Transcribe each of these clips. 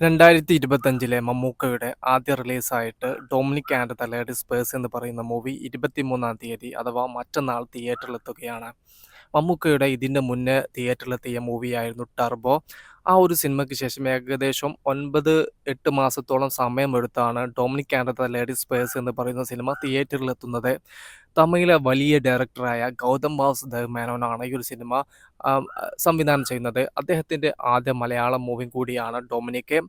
2025 മമ്മൂക്കയുടെ ആദ്യ റിലീസായിട്ട് Dominic and the Ladies' Purse എന്ന് പറയുന്ന മൂവി 23-ാം തീയതി അഥവാ മറ്റന്നാൾ തിയേറ്ററിലെത്തുകയാണ്. മമ്മൂക്കയുടെ ഇതിൻ്റെ മുന്നേ തിയേറ്ററിലെത്തിയ മൂവിയായിരുന്നു ടർബോ. ആ ഒരു സിനിമയ്ക്ക് ശേഷം ഏകദേശം 9-8 മാസത്തോളം സമയമെടുത്താണ് Dominic and the Ladies' Purse എന്ന് പറയുന്ന സിനിമ തിയേറ്ററിലെത്തുന്നത്. തമിഴിലെ വലിയ ഡയറക്ടറായ ഗൗതം വാസുദേവ് മേനോനാണ് ഈ ഒരു സിനിമ സംവിധാനം ചെയ്യുന്നത്. അദ്ദേഹത്തിൻ്റെ ആദ്യ മലയാളം മൂവി കൂടിയാണ് ഡൊമിനിക്.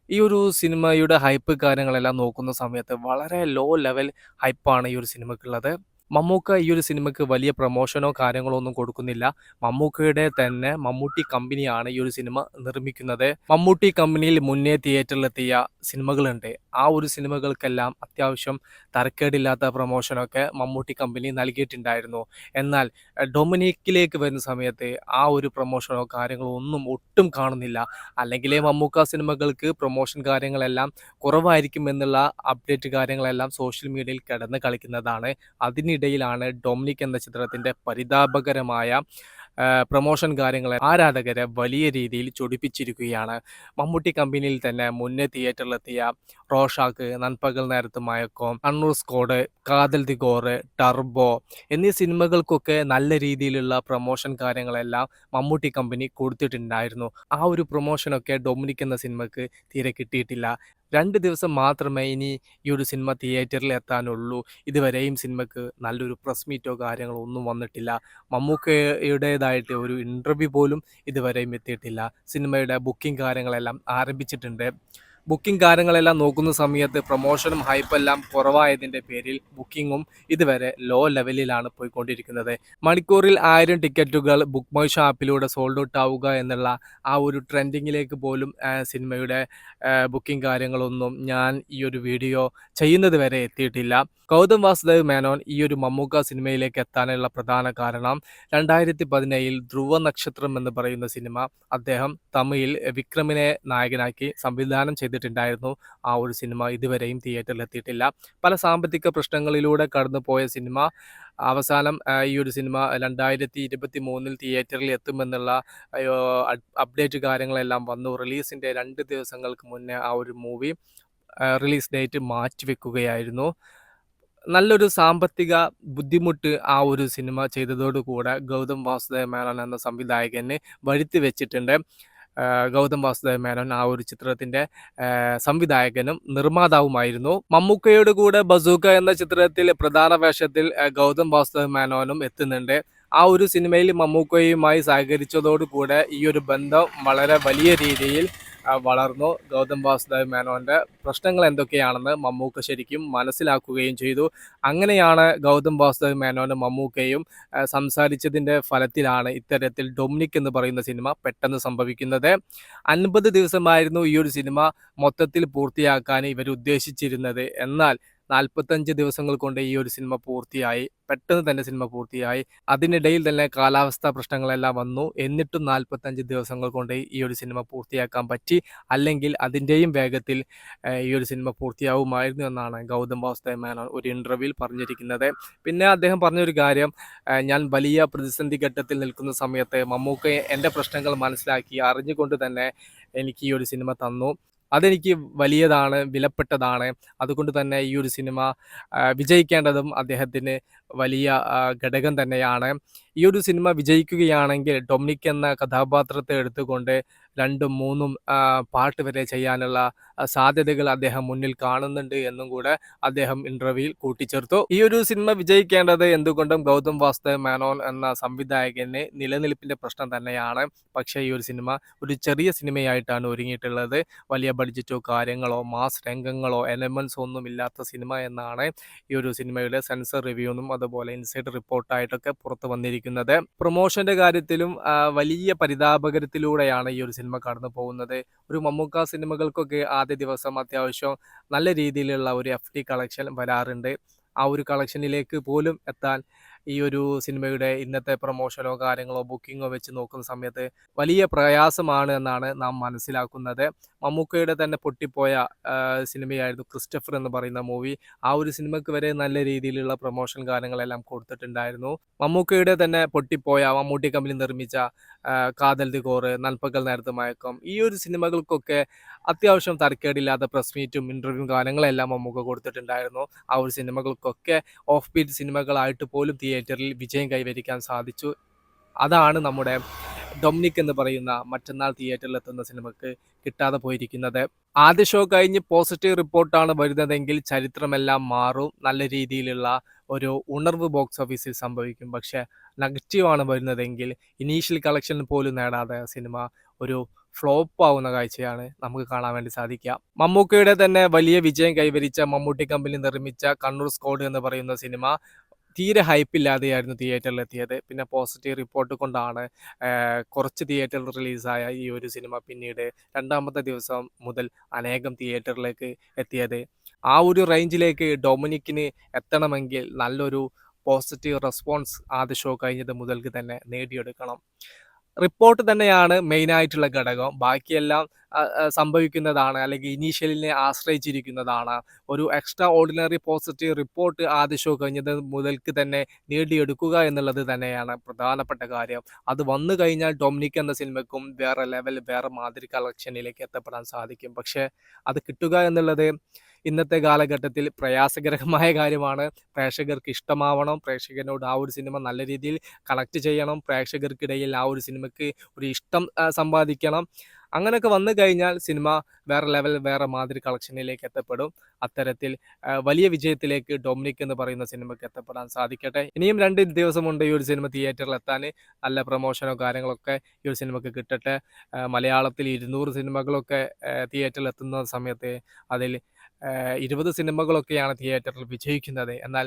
ഈ ഒരു സിനിമയുടെ ഹൈപ്പ് കാര്യങ്ങളെല്ലാം നോക്കുന്ന സമയത്ത് വളരെ ലോ ലെവൽ ഹൈപ്പാണ് ഈ ഒരു സിനിമയ്ക്കുള്ളത്. മമ്മൂക്ക ഈ ഒരു സിനിമയ്ക്ക് വലിയ പ്രൊമോഷനോ കാര്യങ്ങളോ ഒന്നും കൊടുക്കുന്നില്ല. മമ്മൂക്കയുടെ തന്നെ മമ്മൂട്ടി കമ്പനിയാണ് ഈ ഒരു സിനിമ നിർമ്മിക്കുന്നത്. മമ്മൂട്ടി കമ്പനിയിൽ മുന്നേ തിയേറ്ററിലെത്തിയ സിനിമകളുണ്ട്. ആ ഒരു സിനിമകൾക്കെല്ലാം അത്യാവശ്യം തരക്കേടില്ലാത്ത പ്രൊമോഷനൊക്കെ മമ്മൂട്ടി കമ്പനി നൽകിയിട്ടുണ്ടായിരുന്നു. എന്നാൽ ഡൊമിനിക്കിലേക്ക് വരുന്ന സമയത്ത് ആ ഒരു പ്രൊമോഷനോ കാര്യങ്ങളോ ഒന്നും ഒട്ടും കാണുന്നില്ല. അല്ലെങ്കിലേ മമ്മൂക്ക സിനിമകൾക്ക് പ്രൊമോഷൻ കാര്യങ്ങളെല്ലാം കുറവായിരിക്കും എന്നുള്ള അപ്ഡേറ്റ് കാര്യങ്ങളെല്ലാം സോഷ്യൽ മീഡിയയിൽ കിടന്ന് കളിക്കുന്നതാണ്. അതിനിടയിലാണ് ഡൊമിനിക് എന്ന ചിത്രത്തിൻ്റെ പരിതാപകരമായ പ്രൊമോഷൻ കാര്യങ്ങളെ ആരാധകരെ വലിയ രീതിയിൽ ചൊടിപ്പിച്ചിരിക്കുകയാണ്. മമ്മൂട്ടി കമ്പനിയിൽ തന്നെ മുന്നേ തിയേറ്ററിലെത്തിയ റോഷാക്ക്, നൻപകൽ നേരത്ത് മയക്കം, കണ്ണൂർ സ്ക്വാഡ്, കാതൽ ദി ഗോറ്, ടർബോ എന്നീ സിനിമകൾക്കൊക്കെ നല്ല രീതിയിലുള്ള പ്രൊമോഷൻ കാര്യങ്ങളെല്ലാം മമ്മൂട്ടി കമ്പനി കൊടുത്തിട്ടുണ്ടായിരുന്നു. ആ ഒരു പ്രൊമോഷനൊക്കെ ഡൊമിനിക് എന്ന സിനിമയ്ക്ക് തീരെ കിട്ടിയിട്ടില്ല. 2 ദിവസം മാത്രമേ ഇനി ഈ ഒരു സിനിമ തിയേറ്ററിൽ എത്താനുള്ളൂ. ഇതുവരെയും സിനിമയ്ക്ക് നല്ലൊരു പ്രസ് മീറ്റോ കാര്യങ്ങളോ ഒന്നും വന്നിട്ടില്ല. മമ്മൂക്കയുടേതായിട്ട് ഒരു ഇൻ്റർവ്യൂ പോലും ഇതുവരെയും എത്തിയിട്ടില്ല. സിനിമയുടെ ബുക്കിംഗ് കാര്യങ്ങളെല്ലാം ആരംഭിച്ചിട്ടുണ്ട്. ബുക്കിംഗ് കാര്യങ്ങളെല്ലാം നോക്കുന്ന സമയത്ത് പ്രൊമോഷനും ഹൈപ്പെല്ലാം കുറവായതിൻ്റെ പേരിൽ ബുക്കിങ്ങും ഇതുവരെ ലോ ലെവലിലാണ് പോയിക്കൊണ്ടിരിക്കുന്നത്. മണിക്കൂറിൽ 1000 ടിക്കറ്റുകൾ ബുക്ക് മൈ ഷോ ആപ്പിലൂടെ സോൾഡ് ഔട്ട് ആവുക എന്നുള്ള ആ ഒരു ട്രെൻഡിങ്ങിലേക്ക് പോലും സിനിമയുടെ ബുക്കിംഗ് കാര്യങ്ങളൊന്നും ഞാൻ ഈ ഒരു വീഡിയോ ചെയ്യുന്നത് വരെ എത്തിയിട്ടില്ല. ഗൗതം വാസുദേവ് മേനോൻ ഈ ഒരു മമ്മൂക്ക സിനിമയിലേക്ക് എത്താനുള്ള പ്രധാന കാരണം 2017 ധ്രുവ നക്ഷത്രം എന്ന് പറയുന്ന സിനിമ അദ്ദേഹം തമിഴിൽ വിക്രമിനെ നായകനാക്കി സംവിധാനം ചെയ്തിട്ടുണ്ടായിരുന്നു. ആ ഒരു സിനിമ ഇതുവരെയും തിയേറ്ററിൽ എത്തിയിട്ടില്ല. പല സാമ്പത്തിക പ്രശ്നങ്ങളിലൂടെ കടന്നുപോയ സിനിമ അവസാനം ഈ ഒരു സിനിമ 2023 തിയേറ്ററിൽ എത്തുമെന്നുള്ള അപ്ഡേറ്റ് കാര്യങ്ങളെല്ലാം വന്നു. റിലീസിൻ്റെ 2 ദിവസങ്ങൾക്ക് മുന്നേ ആ ഒരു മൂവി റിലീസ് ഡേറ്റ് മാറ്റിവെക്കുകയായിരുന്നു. നല്ലൊരു സാമ്പത്തിക ബുദ്ധിമുട്ട് ആ ഒരു സിനിമ ചെയ്തതോടുകൂടെ ഗൗതം വാസുദേവ് മേനോൻ എന്ന സംവിധായകന് വരുത്തി വെച്ചിട്ടുണ്ട്. ഗൗതം വാസുദേവ് മേനോൻ ആ ഒരു ചിത്രത്തിൻ്റെ സംവിധായകനും നിർമ്മാതാവുമായിരുന്നു. മമ്മൂക്കയുടെ കൂടെ ബസൂക്ക എന്ന ചിത്രത്തിൽ പ്രധാന വേഷത്തിൽ ഗൗതം വാസുദേവ് മേനോനും എത്തുന്നുണ്ട്. ആ ഒരു സിനിമയിൽ മമ്മൂക്കയുമായി സഹകരിച്ചതോടുകൂടെ ഈ ഒരു ബന്ധം വളരെ വലിയ രീതിയിൽ വളർന്നു. ഗൗതം വാസുദേവ് മേനോൻ്റെ പ്രശ്നങ്ങൾ എന്തൊക്കെയാണെന്ന് മമ്മൂക്ക ശരിക്കും മനസ്സിലാക്കുകയും ചെയ്തു. അങ്ങനെയാണ് ഗൗതം വാസുദേവ് മേനോനും മമ്മൂക്കയും സംസാരിച്ചതിൻ്റെ ഫലത്തിലാണ് ഇത്തരത്തിൽ ഡൊമിനിക് എന്ന് പറയുന്ന സിനിമ പെട്ടെന്ന് സംഭവിക്കുന്നത്. 50 ദിവസമായിരുന്നു ഈ ഒരു സിനിമ മൊത്തത്തിൽ പൂർത്തിയാക്കാൻ ഇവർ ഉദ്ദേശിച്ചിരുന്നത്. എന്നാൽ 45 ദിവസങ്ങൾ കൊണ്ട് ഈ ഒരു സിനിമ പൂർത്തിയായി. പെട്ടെന്ന് തന്നെ സിനിമ പൂർത്തിയായി. അതിനിടയിൽ തന്നെ കാലാവസ്ഥാ പ്രശ്നങ്ങളെല്ലാം വന്നു. എന്നിട്ടും 45 ദിവസങ്ങൾ കൊണ്ട് ഈ ഒരു സിനിമ പൂർത്തിയാക്കാൻ പറ്റി. അല്ലെങ്കിൽ അതിൻ്റെയും വേഗത്തിൽ ഈ ഒരു സിനിമ പൂർത്തിയാവുമായിരുന്നു എന്നാണ് ഗൗതം വാസുദേവ് മേനോൻ ഒരു ഇൻ്റർവ്യൂവിൽ പറഞ്ഞിരിക്കുന്നത്. പിന്നെ അദ്ദേഹം പറഞ്ഞൊരു കാര്യം, ഞാൻ വലിയ പ്രതിസന്ധി ഘട്ടത്തിൽ നിൽക്കുന്ന സമയത്ത് മമ്മൂക്ക എൻ്റെ പ്രശ്നങ്ങൾ മനസ്സിലാക്കി അറിഞ്ഞുകൊണ്ട് തന്നെ എനിക്ക് ഈ ഒരു സിനിമ തന്നു. അതെനിക്ക് വലിയതാണ്, വിലപ്പെട്ടതാണ്. അതുകൊണ്ട് തന്നെ ഈ ഒരു സിനിമ വിജയിക്കേണ്ടതും അദ്ദേഹത്തിന് വലിയ ഘടകം തന്നെയാണ്. ഈ ഒരു സിനിമ വിജയിക്കുകയാണെങ്കിൽ ഡൊമിനിക് എന്ന കഥാപാത്രത്തെ എടുത്തുകൊണ്ട് 2ഉം 3ഉം പാർട്ട് വരെ ചെയ്യാനുള്ള സാധ്യതകൾ അദ്ദേഹം മുന്നിൽ കാണുന്നുണ്ട് എന്നും കൂടെ അദ്ദേഹം ഇൻ്റർവ്യൂവിൽ കൂട്ടിച്ചേർത്തു. ഈ ഒരു സിനിമ വിജയിക്കേണ്ടത് എന്തുകൊണ്ടും ഗൗതം വാസുദേവ് മേനോൻ എന്ന സംവിധായകന് നിലനിൽപ്പിൻ്റെ പ്രശ്നം തന്നെയാണ്. പക്ഷേ ഈ ഒരു സിനിമ ഒരു ചെറിയ സിനിമയായിട്ടാണ് ഒരുങ്ങിയിട്ടുള്ളത്. വലിയ ബഡ്ജറ്റോ കാര്യങ്ങളോ മാസ് രംഗങ്ങളോ എലമെൻറ്റ്സ് ഒന്നും ഇല്ലാത്ത സിനിമ എന്നാണ് ഈ ഒരു സിനിമയുടെ സെൻസർ റിവ്യൂന്നും അതുപോലെ ഇൻസൈഡ് റിപ്പോർട്ടായിട്ടൊക്കെ പുറത്തു വന്നിരിക്കുന്നത്. പ്രൊമോഷൻ്റെ കാര്യത്തിലും വലിയ പരിതാപകരത്തിലൂടെയാണ് ഈ ഒരു സിനിമ കടന്നു പോകുന്നത്. ഒരു മമ്മൂക്ക സിനിമകൾക്കൊക്കെ ആദ്യ ദിവസം അത്യാവശ്യം നല്ല രീതിയിലുള്ള ഒരു FD കളക്ഷൻ വരാറുണ്ട്. ആ ഒരു കളക്ഷനിലേക്ക് പോലും എത്താൻ ഈ ഒരു സിനിമയുടെ ഇന്നത്തെ പ്രൊമോഷനോ കാര്യങ്ങളോ ബുക്കിങ്ങോ വെച്ച് നോക്കുന്ന സമയത്ത് വലിയ പ്രയാസമാണ് എന്നാണ് നാം മനസ്സിലാക്കുന്നത്. മമ്മൂക്കയുടെ തന്നെ പൊട്ടിപ്പോയ സിനിമയായിരുന്നു ക്രിസ്റ്റഫർ എന്ന് പറയുന്ന മൂവി. ആ ഒരു സിനിമയ്ക്ക് വരെ നല്ല രീതിയിലുള്ള പ്രൊമോഷൻ കാര്യങ്ങളെല്ലാം കൊടുത്തിട്ടുണ്ടായിരുന്നു. മമ്മൂക്കയുടെ തന്നെ പൊട്ടിപ്പോയ മമ്മൂട്ടി കമ്പനി നിർമ്മിച്ച കാതൽ ദിഗോറ്, നൻപകൽ നേരത്ത് മയക്കം, ഈ ഒരു സിനിമകൾക്കൊക്കെ അത്യാവശ്യം തരക്കേടില്ലാത്ത പ്രസ് മീറ്റും ഇന്റർവ്യൂവും കാര്യങ്ങളെല്ലാം മമ്മൂക്ക കൊടുത്തിട്ടുണ്ടായിരുന്നു. ആ ഒരു സിനിമകൾക്കൊക്കെ ഓഫ് ബീറ്റ് സിനിമകളായിട്ട് പോലും തിയേറ്ററിൽ വിജയം കൈവരിക്കാൻ സാധിച്ചു. അതാണ് നമ്മുടെ ഡൊമിനിക് എന്ന് പറയുന്ന മറ്റന്നാൾ തിയേറ്ററിൽ എത്തുന്ന സിനിമക്ക് കിട്ടാതെ പോയിരിക്കുന്നത്. ആദ്യ ഷോ കഴിഞ്ഞ് പോസിറ്റീവ് റിപ്പോർട്ടാണ് വരുന്നതെങ്കിൽ ചരിത്രമെല്ലാം മാറും. നല്ല രീതിയിലുള്ള ഒരു ഉണർവ് ബോക്സ് ഓഫീസിൽ സംഭവിക്കും. പക്ഷെ നെഗറ്റീവാണ് വരുന്നതെങ്കിൽ ഇനീഷ്യൽ കളക്ഷൻ പോലും നേടാതെ സിനിമ ഒരു ഫ്ലോപ്പ് ആവുന്ന കാഴ്ചയാണ് നമുക്ക് കാണാൻ വേണ്ടി സാധിക്കുക. മമ്മൂക്കയുടെ തന്നെ വലിയ വിജയം കൈവരിച്ച മമ്മൂട്ടി കമ്പനി നിർമ്മിച്ച കണ്ണൂർ സ്ക്വാഡ് എന്ന് പറയുന്ന സിനിമ തീരെ ഹൈപ്പില്ലാതെയായിരുന്നു തിയേറ്ററിലെത്തിയത്. പിന്നെ പോസിറ്റീവ് റിപ്പോർട്ട് കൊണ്ടാണ് കുറച്ച് തിയേറ്ററിൽ റിലീസായ ഈ ഒരു സിനിമ പിന്നീട് രണ്ടാമത്തെ ദിവസം മുതൽ അനേകം തിയേറ്ററിലേക്ക് എത്തിയത്. ആ ഒരു റേഞ്ചിലേക്ക് ഡൊമിനിക്കിന് എത്തണമെങ്കിൽ നല്ലൊരു പോസിറ്റീവ് റെസ്പോൺസ് ആദ്യ ഷോ കഴിഞ്ഞത് മുതൽക്ക് തന്നെ നേടിയെടുക്കണം. റിപ്പോർട്ട് തന്നെയാണ് മെയിനായിട്ടുള്ള ഘടകം. ബാക്കിയെല്ലാം സംഭവിക്കുന്നതാണ്, അല്ലെങ്കിൽ ഇനീഷ്യലിനെ ആശ്രയിച്ചിരിക്കുന്നതാണ്. ഒരു എക്സ്ട്രാ ഓർഡിനറി പോസിറ്റീവ് റിപ്പോർട്ട് ആദ്യ ഷോ കഴിഞ്ഞത് മുതൽക്ക് തന്നെ നേടിയെടുക്കുക എന്നുള്ളത് തന്നെയാണ് പ്രധാനപ്പെട്ട കാര്യം. അത് വന്നു കഴിഞ്ഞാൽ ഡൊമിനിക് എന്ന സിനിമയ്ക്കും വേറെ ലെവൽ, വേറെ മാതിരി കളക്ഷനിലേക്ക് എത്തപ്പെടാൻ സാധിക്കും. പക്ഷേ അത് കിട്ടുക എന്നുള്ളത് ഇന്നത്തെ കാലഘട്ടത്തിൽ പ്രയാസകരമായ കാര്യമാണ്. പ്രേക്ഷകർക്ക് ഇഷ്ടമാവണം, പ്രേക്ഷകനോട് ആ ഒരു സിനിമ നല്ല രീതിയിൽ കണക്ട് ചെയ്യണം, പ്രേക്ഷകർക്കിടയിൽ ആ ഒരു സിനിമയ്ക്ക് ഒരു ഇഷ്ടം സമ്പാദിക്കണം. അങ്ങനെയൊക്കെ വന്നു കഴിഞ്ഞാൽ സിനിമ വേറെ ലെവൽ, വേറെ മാതിരി കളക്ഷനിലേക്ക് എത്തപ്പെടും. അത്തരത്തിൽ വലിയ വിജയത്തിലേക്ക് ഡൊമിനിക് എന്ന് പറയുന്ന സിനിമയ്ക്ക് എത്തപ്പെടാൻ സാധിക്കട്ടെ. ഇനിയും 2 ദിവസമുണ്ട് ഈ ഒരു സിനിമ തിയേറ്ററിൽ എത്താൻ. നല്ല പ്രൊമോഷനോ കാര്യങ്ങളൊക്കെ ഈ ഒരു സിനിമയ്ക്ക് കിട്ടട്ടെ. മലയാളത്തിൽ 200 സിനിമകളൊക്കെ തിയേറ്ററിൽ എത്തുന്ന സമയത്ത് അതിൽ 20 സിനിമകളൊക്കെയാണ് തിയേറ്ററിൽ വിജയിക്കുന്നത്. എന്നാൽ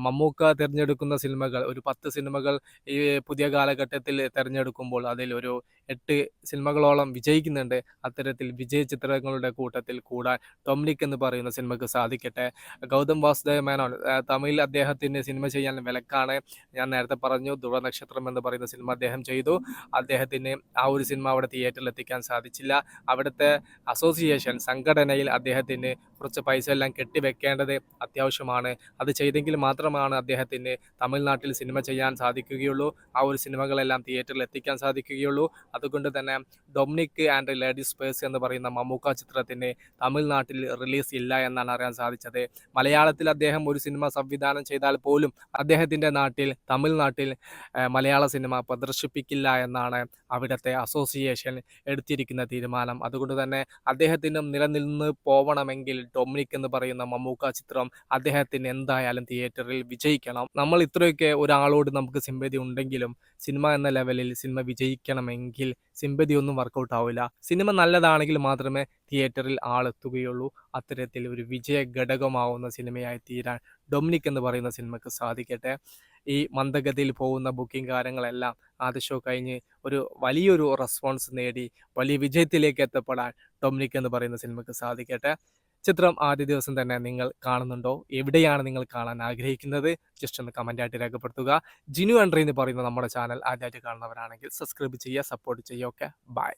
മമ്മൂക്ക തിരഞ്ഞെടുക്കുന്ന സിനിമകൾ, ഒരു 10 സിനിമകൾ ഈ പുതിയ കാലഘട്ടത്തിൽ തിരഞ്ഞെടുക്കുമ്പോൾ അതിൽ ഒരു 8 സിനിമകളോളം വിജയിക്കുന്നുണ്ട്. അത്തരത്തിൽ വിജയ ചിത്രങ്ങളുടെ കൂട്ടത്തിൽ കൂടാൻ ഡൊമിനിക് എന്ന് പറയുന്ന സിനിമയ്ക്ക് സാധിക്കട്ടെ. ഗൗതം വാസുദേവ മേനോൻ തമിഴിൽ അദ്ദേഹത്തിന് സിനിമ ചെയ്യാൻ വിലക്കാണ്. ഞാൻ നേരത്തെ പറഞ്ഞു, ധ്രുവനക്ഷത്രം എന്ന് പറയുന്ന സിനിമ അദ്ദേഹം ചെയ്തു. അദ്ദേഹത്തിന് ആ ഒരു സിനിമ അവിടെ തിയേറ്ററിൽ എത്തിക്കാൻ സാധിച്ചില്ല. അവിടുത്തെ അസോസിയേഷൻ സംഘടനയിൽ അദ്ദേഹത്തിന് കുറച്ച് പൈസ എല്ലാം കെട്ടിവെക്കേണ്ടത് അത്യാവശ്യമാണ്. അത് ചെയ്തെങ്കിൽ മാത്രമാണ് അദ്ദേഹത്തിന് തമിഴ്നാട്ടിൽ സിനിമ ചെയ്യാൻ സാധിക്കുകയുള്ളൂ. ആ ഒരു സിനിമകളെല്ലാം തിയേറ്ററിൽ എത്തിക്കാൻ സാധിക്കുകയുള്ളൂ. അതുകൊണ്ട് തന്നെ ഡൊമിനിക് ആൻഡ് ലേഡീസ് പേഴ്സ് എന്ന് പറയുന്ന മമ്മൂക്ക ചിത്രത്തിന് തമിഴ്നാട്ടിൽ റിലീസ് ഇല്ല എന്നാണ് അറിയാൻ സാധിച്ചത്. മലയാളത്തിൽ അദ്ദേഹം ഒരു സിനിമ സംവിധാനം ചെയ്താൽ പോലും അദ്ദേഹത്തിൻ്റെ നാട്ടിൽ, തമിഴ്നാട്ടിൽ മലയാള സിനിമ പ്രദർശിപ്പിക്കില്ല എന്നാണ് അവിടുത്തെ അസോസിയേഷൻ എടുത്തിരിക്കുന്ന തീരുമാനം. അതുകൊണ്ട് തന്നെ അദ്ദേഹത്തിനും നിലനിന്ന് പോവണമെങ്കിൽ ഡൊമിനിക് എന്ന് പറയുന്ന മമ്മൂക്ക ചിത്രം അദ്ദേഹത്തിന് എന്തായാലും തിയേറ്ററിൽ വിജയിക്കണം. നമ്മൾ ഇത്രയൊക്കെ ഒരാളോട് നമുക്ക് സിമ്പതി ഉണ്ടെങ്കിലും സിനിമ എന്ന ലെവലിൽ സിനിമ വിജയിക്കണമെങ്കിൽ സിമ്പതി ഒന്നും വർക്കൗട്ട് ആവില്ല. സിനിമ നല്ലതാണെങ്കിൽ മാത്രമേ തിയേറ്ററിൽ ആളെത്തുകയുള്ളൂ. അത്തരത്തിൽ ഒരു വിജയ ഘടകമാവുന്ന സിനിമയായി തീരാൻ ഡൊമിനിക് എന്ന് പറയുന്ന സിനിമയ്ക്ക് സാധിക്കട്ടെ. ഈ മന്ദഗതിയിൽ പോകുന്ന ബുക്കിംഗ് കാര്യങ്ങളെല്ലാം ആദ്യ ഷോ കഴിഞ്ഞ് ഒരു വലിയൊരു റെസ്പോൺസ് നേടി വലിയ വിജയത്തിലേക്ക് എത്തപ്പെടാൻ ഡൊമിനിക് എന്ന് പറയുന്ന സിനിമയ്ക്ക് സാധിക്കട്ടെ. ചിത്രം ആദ്യ ദിവസം തന്നെ നിങ്ങൾ കാണുന്നുണ്ടോ? എവിടെയാണ് നിങ്ങൾ കാണാൻ ആഗ്രഹിക്കുന്നത്? ജസ്റ്റ് ഒന്ന് കമൻ്റായിട്ട് രേഖപ്പെടുത്തുക. ജിനു എൻട്രി എന്ന് പറയുന്ന നമ്മുടെ ചാനൽ ആദ്യമായിട്ട് കാണുന്നവരാണെങ്കിൽ സബ്സ്ക്രൈബ് ചെയ്യുക, സപ്പോർട്ട് ചെയ്യുക. Okay, by.